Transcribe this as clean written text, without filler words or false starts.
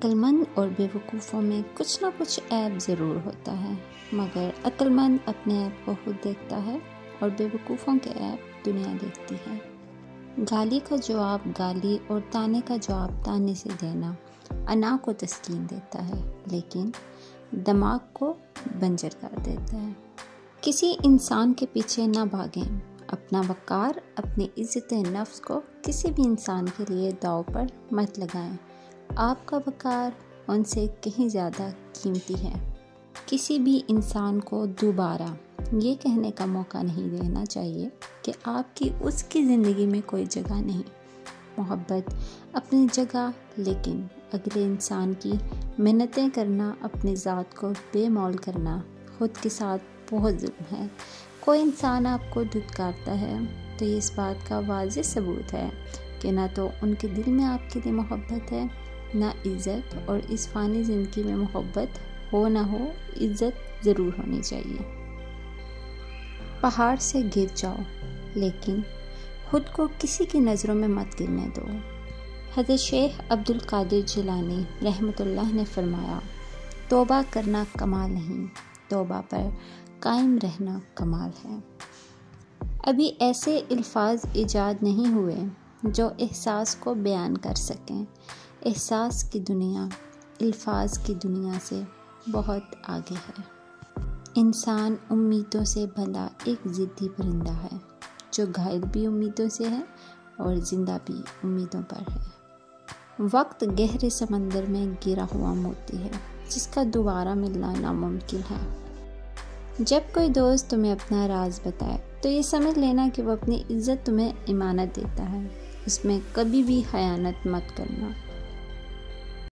عقلمند اور بیوقوفوں میں کچھ نہ کچھ عیب ضرور ہوتا ہے، مگر عقلمند اپنے عیب کو خود دیکھتا ہے اور بیوقوفوں کے عیب دنیا دیکھتی ہے۔ گالی کا جواب گالی اور طعنے کا جواب طعنے سے دینا انا کو تسکین دیتا ہے، لیکن دماغ کو بنجر کر دیتا ہے۔ کسی انسان کے پیچھے نہ بھاگیں، اپنا وقار، اپنی عزت نفس کو کسی بھی انسان کے لیے داؤ پر مت لگائیں۔ آپ کا وقار ان سے کہیں زیادہ قیمتی ہے۔ کسی بھی انسان کو دوبارہ یہ کہنے کا موقع نہیں دینا چاہیے کہ آپ کی اس کی زندگی میں کوئی جگہ نہیں۔ محبت اپنی جگہ، لیکن اگلے انسان کی منتیں کرنا، اپنی ذات کو بے مول کرنا خود کے ساتھ بہت ظلم ہے۔ کوئی انسان آپ کو دھتکارتا ہے تو یہ اس بات کا واضح ثبوت ہے کہ نہ تو ان کے دل میں آپ کے لیے محبت ہے، نہ عزت، اور اس فانی زندگی میں محبت ہو نہ ہو، عزت ضرور ہونی چاہیے۔ پہاڑ سے گر جاؤ، لیکن خود کو کسی کی نظروں میں مت گرنے دو۔ حضرت شیخ عبد القادر جیلانی رحمۃ اللہ نے فرمایا، توبہ کرنا کمال نہیں، توبہ پر قائم رہنا کمال ہے۔ ابھی ایسے الفاظ ایجاد نہیں ہوئے جو احساس کو بیان کر سکیں۔ احساس کی دنیا الفاظ کی دنیا سے بہت آگے ہے۔ انسان امیدوں سے بھلا ایک ضدی پرندہ ہے جو گھائل بھی امیدوں سے ہے اور زندہ بھی امیدوں پر ہے۔ وقت گہرے سمندر میں گرا ہوا موتی ہے جس کا دوبارہ ملنا ناممکن ہے۔ جب کوئی دوست تمہیں اپنا راز بتائے تو یہ سمجھ لینا کہ وہ اپنی عزت تمہیں امانت دیتا ہے، اس میں کبھی بھی خیانت مت کرنا۔